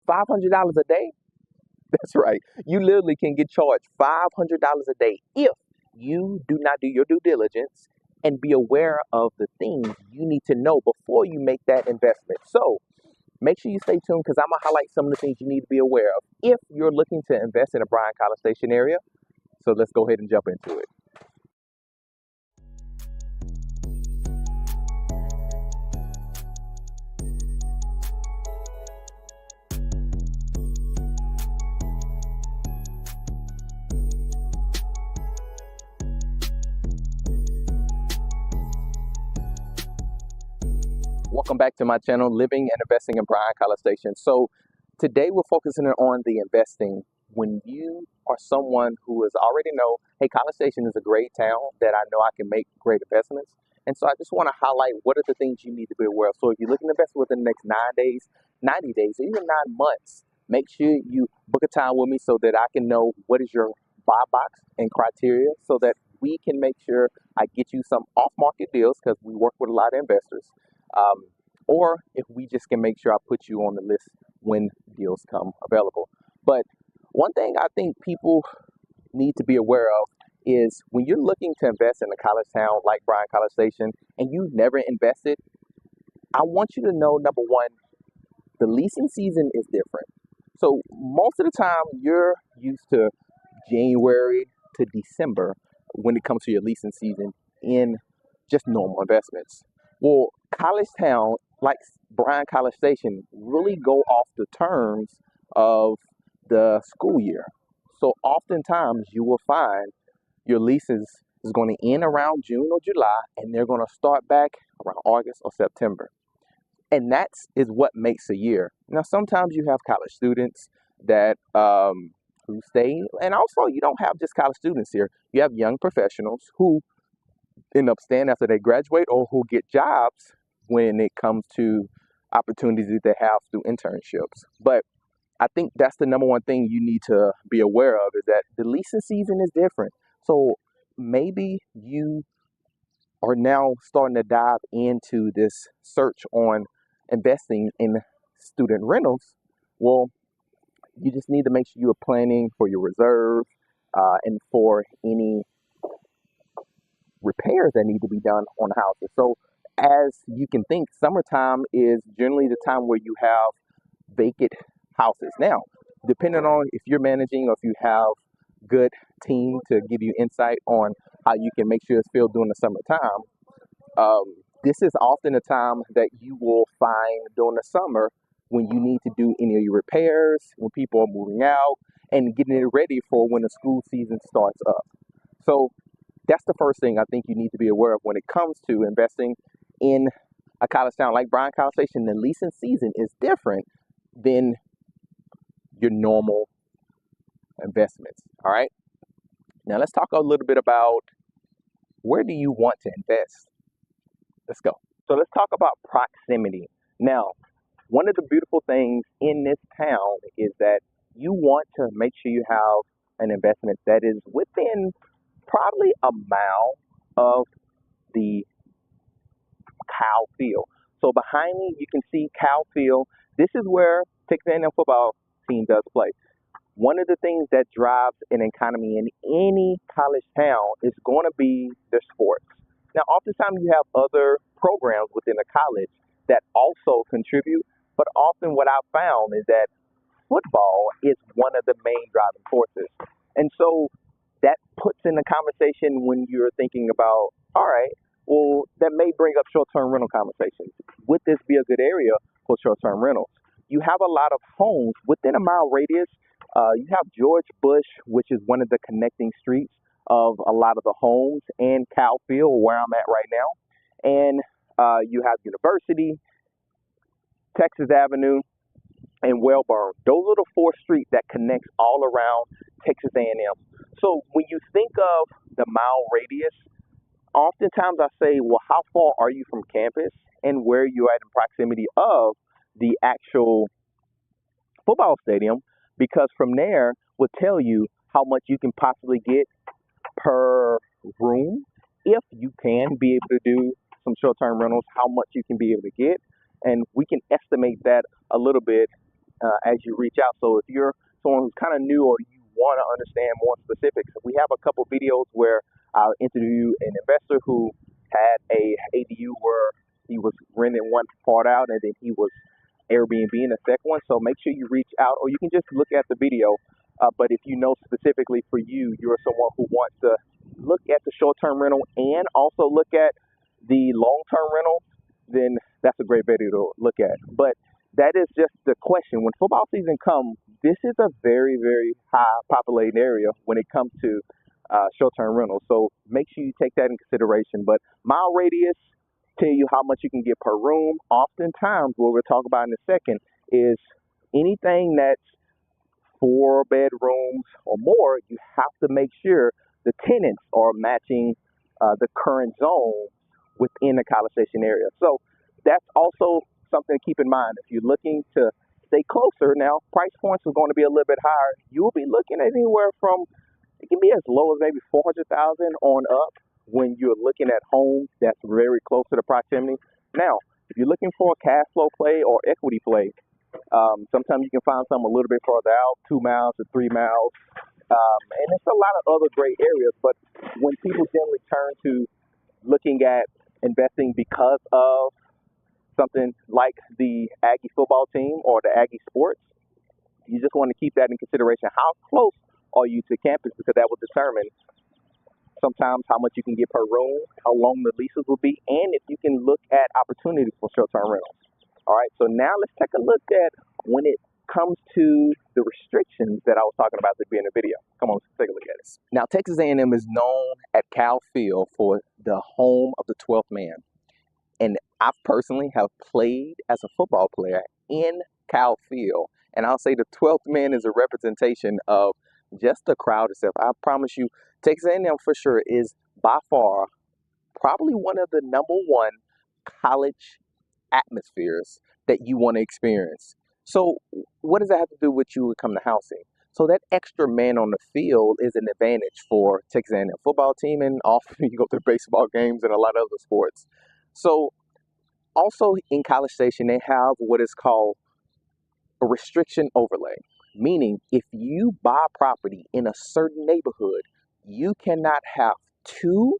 $500 a day? That's right. You literally can get charged $500 a day if you do not do your due diligence and be aware of the things you need to know before you make that investment. So make sure you stay tuned because I'm going to highlight some of the things you need to be aware of if you're looking to invest in a Bryan-College Station area. So let's go ahead and jump into it. Welcome back to my channel, Living and Investing in Bryan-College Station. So today we're focusing on the investing. When you are someone who is already know, hey, College Station is a great town that I know I can make great investments. And so I just want to highlight what are the things you need to be aware of. So if you're looking to invest within the next 9 days, 90 days, or even 9 months, make sure you book a time with me so that I can know what is your buy box and criteria so that we can make sure I get you some off-market deals because we work with a lot of investors. Or if we just can make sure I put you on the list when deals come available. But one thing I think people need to be aware of is when you're looking to invest in a college town like Bryan-College Station and you've never invested, I want you to know, number one, the leasing season is different. So most of the time you're used to January to December when it comes to your leasing season in just normal investments. Well, college town like Bryan-College Station really go off the terms of the school year. So oftentimes you will find your leases is going to end around June or July and they're going to start back around August or September. And that is what makes a year. Now, sometimes you have college students that who stay, and also you don't have just college students here. You have young professionals who end up staying after they graduate or who get jobs when it comes to opportunities that they have through internships. But I think that's the number one thing you need to be aware of is that the leasing season is different. So maybe you are now starting to dive into this search on investing in student rentals. Well, you just need to make sure you are planning for your reserve and for any repairs that need to be done on houses. So as you can think, summertime is generally the time where you have vacant houses. Now, depending on if you're managing or if you have good team to give you insight on how you can make sure it's filled during the summertime, this is often a time that you will find during the summer when you need to do any of your repairs, when people are moving out, and getting it ready for when the school season starts up. So that's the first thing I think you need to be aware of when it comes to investing in a college town like Bryan-College Station. The leasing season is different than your normal investments. All right. Now let's talk a little bit about where do you want to invest? Let's go. So let's talk about proximity. Now, one of the beautiful things in this town is that you want to make sure you have an investment that is within probably a mile of the Cow Field. So behind me, you can see Cow Field. This is where Texas A&M football team does play. One of the things that drives an economy in any college town is going to be their sports. Now, oftentimes you have other programs within a college that also contribute, but often what I've found is that football is one of the main driving forces. And so that puts in the conversation when you're thinking about, all right, well, that may bring up short-term rental conversations. Would this be a good area for short-term rentals? You have a lot of homes within a mile radius. You have George Bush, which is one of the connecting streets of a lot of the homes, and Cowfield, where I'm at right now. And you have University, Texas Avenue, and Wellborn. Those are the 4 streets that connects all around Texas A&M. So when you think of the mile radius, oftentimes I say, well, how far are you from campus and where you're at in proximity of the actual football stadium? Because from there will tell you how much you can possibly get per room, if you can be able to do some short-term rentals, how much you can be able to get. And we can estimate that a little bit as you reach out. So if you're someone who's kind of new or you want to understand more specifics, we have a couple videos where I'll interview an investor who had a ADU where he was renting one part out and then he was Airbnb in the second one. So make sure you reach out, or you can just look at the video. But if you know specifically for you, you're someone who wants to look at the short-term rental and also look at the long-term rental, then that's a great video to look at. But that is just the question. When football season comes, this is a very, very high populated area when it comes to short-term rentals. So make sure you take that in consideration. But mile radius tell you how much you can get per room. Oftentimes, what we'll talk about in a second is anything that's 4 bedrooms or more, you have to make sure the tenants are matching the current zone within the College Station area. So that's also something to keep in mind. If you're looking to stay closer, now price points are going to be a little bit higher. You'll be looking at anywhere from, it can be as low as maybe 400,000 on up when you're looking at homes that's very close to the proximity. Now, if you're looking for a cash flow play or equity play, sometimes you can find some a little bit further out, 2 miles to 3 miles. And it's a lot of other great areas. But when people generally turn to looking at investing because of something like the Aggie football team or the Aggie sports, you just want to keep that in consideration. How close are you to campus? Because that will determine sometimes how much you can get per room, how long the leases will be, and if you can look at opportunities for short-term rentals. All right, so now let's take a look at when it comes to the restrictions that I was talking about at the beginning of the video. Come on, let's take a look at it. Now, Texas A&M is known at Cal Field for the home of the 12th man. And I personally have played as a football player in Cal Field. And I'll say the 12th man is a representation of just the crowd itself. I promise you, Texas A&M for sure is by far probably one of the #1 college atmospheres that you want to experience. So what does that have to do with you when it comes to housing? So that extra man on the field is an advantage for Texas A&M football team, and often you go to baseball games and a lot of other sports. So also in College Station, they have what is called a restriction overlay, meaning if you buy property in a certain neighborhood, you cannot have 2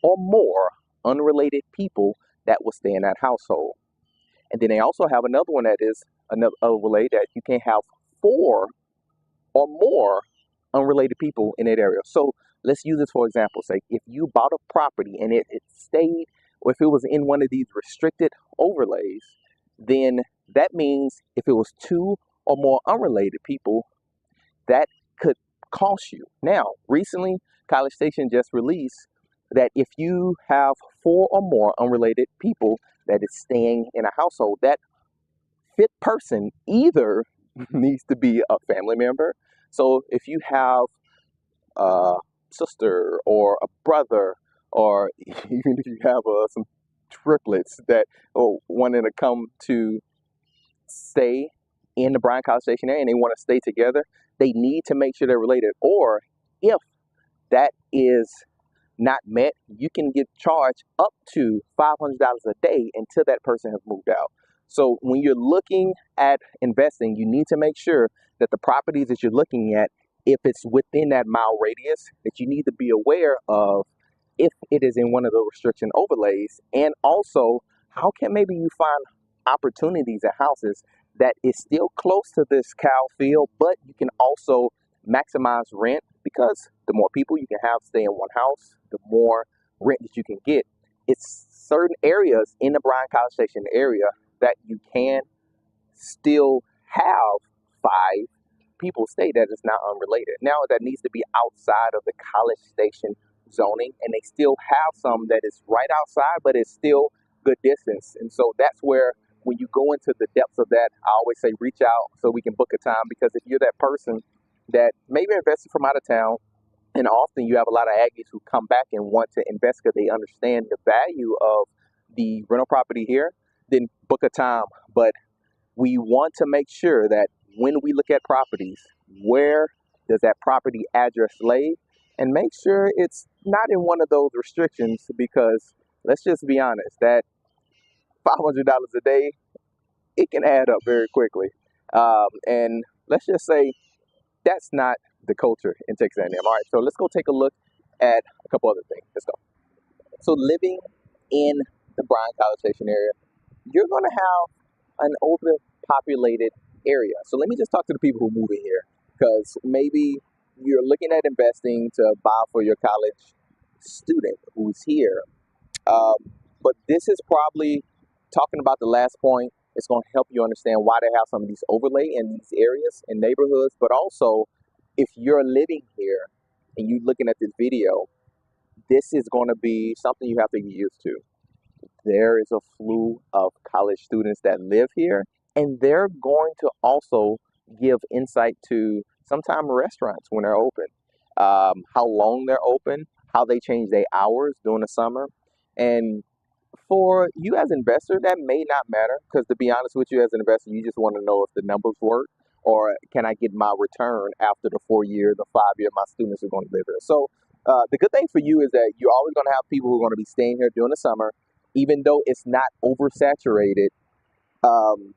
or more unrelated people that will stay in that household. And then they also have another one that is another overlay that you can't have 4 or more unrelated people in that area. So let's use this for example. Say if you bought a property and it stayed, or if it was in one of these restricted overlays, then that means if it was 2 or more unrelated people, that could cost you. Now, recently, College Station just released that if you have 4 or more unrelated people that is staying in a household, that 5th person either needs to be a family member. So if you have a sister or a brother, or even if you have some triplets that are wanting to come to stay in the Bryan-College Station area and they want to stay together, they need to make sure they're related. Or if that is not met, you can get charged up to $500 a day until that person has moved out. So when you're looking at investing, you need to make sure that the properties that you're looking at, if it's within that mile radius, that you need to be aware of if it is in one of the restriction overlays. And also, how can maybe you find opportunities at houses that is still close to this Cal Field, but you can also maximize rent, because the more people you can have stay in one house, the more rent that you can get. It's certain areas in the Bryan-College Station area that you can still have 5 people stay that is not unrelated. Now that needs to be outside of the College Station zoning, and they still have some that is right outside, but it's still good distance. And so that's where when you go into the depths of that, I always say reach out so we can book a time, because if you're that person that maybe invested from out of town, and often you have a lot of Aggies who come back and want to invest because they understand the value of the rental property here, then book a time. But we want to make sure that when we look at properties, where does that property address lay? And make sure it's not in one of those restrictions, because let's just be honest, that $500 a day, it can add up very quickly. And let's just say that's not the culture in Texas A&M. All right, so let's go take a look at a couple other things. Let's go. So living in the Bryan-College Station area, you're going to have an overpopulated area. So let me just talk to the people who move in here, because maybe you're looking at investing to buy for your college student who's here. Um, but this is probably talking about the last point. It's going to help you understand why they have some of these overlay in these areas and neighborhoods. But also, if you're living here and you're looking at this video, this is going to be something you have to get used to. There is a slew of college students that live here, and they're going to also give insight to sometime restaurants when they're open, how long they're open, how they change their hours during the summer. And for you as an investor, that may not matter, because to be honest with you, as an investor, you just want to know if the numbers work, or can I get my return after the 4 year, the 5 year my students are going to live here. So the good thing for you is that you're always going to have people who are going to be staying here during the summer, even though it's not oversaturated. Um,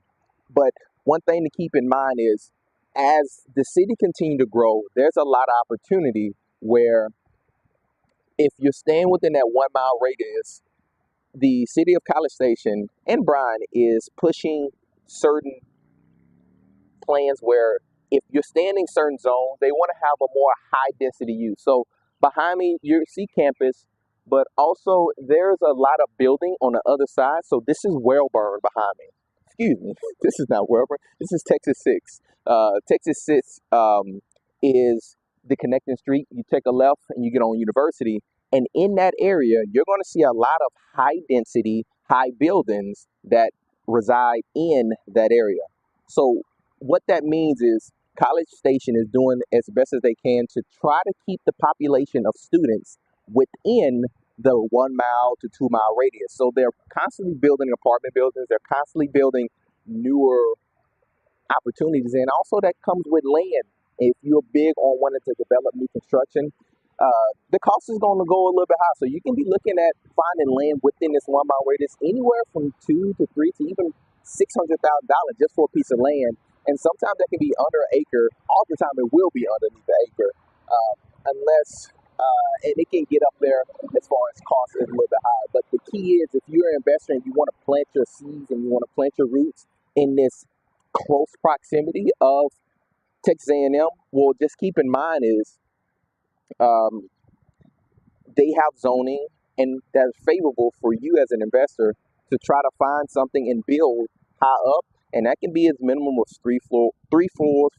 but one thing to keep in mind is, as the city continue to grow, there's a lot of opportunity where if you're staying within that 1 mile radius, the city of College Station and Bryan is pushing certain plans where if you're standing certain zones, they want to have a more high density use. So behind me, you see campus, but also there's a lot of building on the other side. So this is Wellburn behind me. Excuse me, this is not Wellburn. This is Texas 6. Texas 6 is the connecting street. You take a left and you get on University. And in that area, you're going to see a lot of high density, high buildings that reside in that area. So what that means is College Station is doing as best as they can to try to keep the population of students within the 1 mile to 2 mile radius. So they're constantly building apartment buildings, they're constantly building newer opportunities, and also that comes with land. If you're big on wanting to develop new construction, the cost is going to go a little bit high. So you can be looking at finding land within this 1 mile radius, anywhere from 2 to 3 to even $600,000 just for a piece of land. And sometimes that can be under an acre. All the time it will be underneath the acre, unless and it can get up there as far as cost is a little bit higher. But the key is, if you're an investor and you want to plant your seeds and you want to plant your roots in this close proximity of Texas A&M, well, just keep in mind is um, they have zoning, and that's favorable for you as an investor to try to find something and build high up, and that can be as minimum of 3 floors,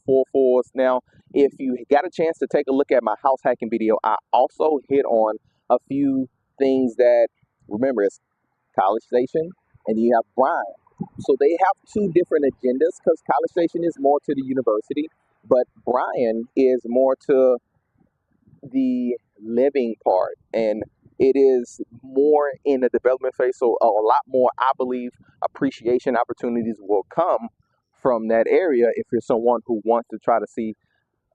4 floors. Now, if you got a chance to take a look at my house hacking video, I also hit on a few things that, remember, it's College Station and you have Bryan. So they have two different agendas, because College Station is more to the university, but Bryan is more to the living part, and it is more in the development phase. So a lot more, I believe, appreciation opportunities will come from that area if you're someone who wants to try to see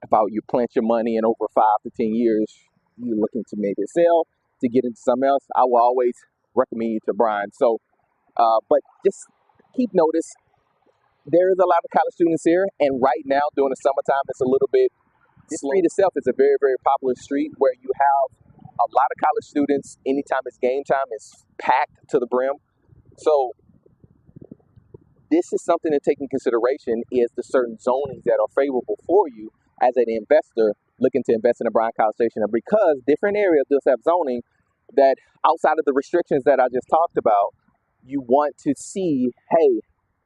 about you plant your money and over 5 to 10 years you're looking to maybe sell to get into something else. I will always recommend you to Bryan. So but just keep notice, there is a lot of college students here, and right now during the summertime it's a little bit. This street itself is a very, very popular street where you have a lot of college students. Anytime it's game time, it's packed to the brim. So this is something to take in consideration, is the certain zonings that are favorable for you as an investor looking to invest in a Bryan-College Station. And because different areas just have zoning that, outside of the restrictions that I just talked about, you want to see, hey,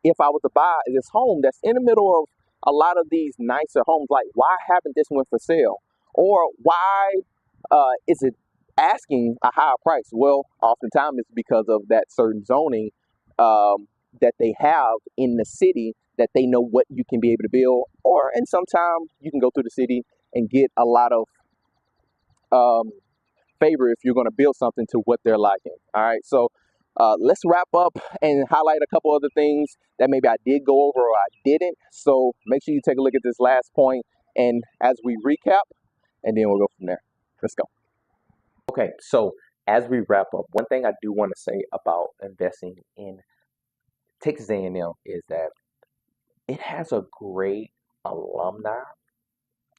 if I was to buy this home that's in the middle of a lot of these nicer homes, like, why haven't this one for sale? Or why is it asking a higher price? Well, oftentimes it's because of that certain zoning that they have in the city, that they know what you can be able to build. Or, and sometimes you can go through the city and get a lot of favor if you're going to build something to what they're liking. All right, so let's wrap up and highlight a couple other things that maybe I did go over or I didn't. So make sure you take a look at this last point, and as we recap, and then we'll go from there. Let's go. Okay, so as we wrap up, one thing I do want to say about investing in Texas A&M is that it has a great alumni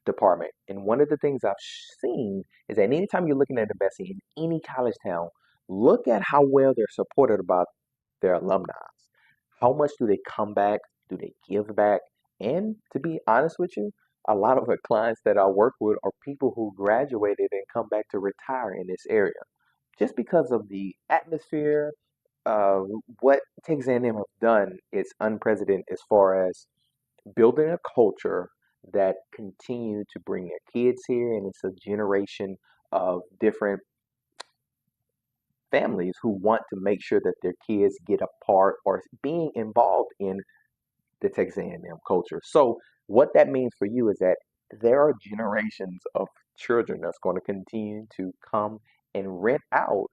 department. And one of the things I've seen is that anytime you're looking at investing in any college town, look at how well they're supported by their alumni. How much do they come back? Do they give back? And to be honest with you, a lot of the clients that I work with are people who graduated and come back to retire in this area just because of the atmosphere. Uh, what Texas A&M have done is unprecedented as far as building a culture that continue to bring their kids here, and it's a generation of different families who want to make sure that their kids get a part or being involved in the Texas A&M culture. So what that means for you is that there are generations of children that's going to continue to come and rent out.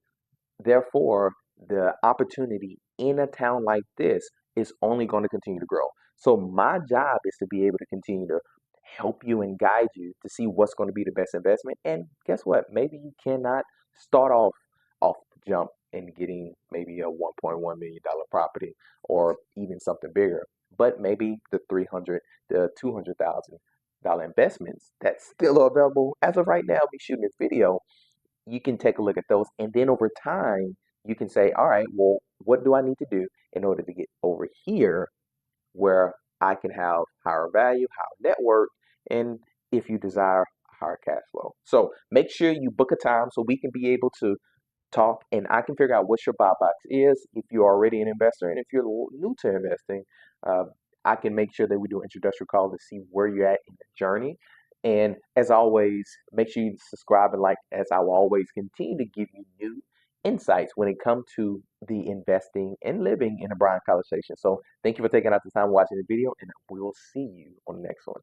Therefore, the opportunity in a town like this is only going to continue to grow. So my job is to be able to continue to help you and guide you to see what's going to be the best investment. And guess what? Maybe you cannot start off the jump and getting maybe a $1.1 million property or even something bigger. But maybe the 300, the $200,000 investments that's still available as of right now. Be shooting this video, you can take a look at those. And then over time, you can say, all right, well, what do I need to do in order to get over here where I can have higher value, higher net worth, and if you desire higher cash flow. So make sure you book a time so we can be able to talk and I can figure out what your buy box is if you're already an investor. And if you're new to investing, uh, I can make sure that we do an introductory call to see where you're at in the journey. And as always, make sure you subscribe and like, as I will always continue to give you new insights when it comes to the investing and living in the Bryan-College Station. So thank you for taking out the time watching the video, and we will see you on the next one.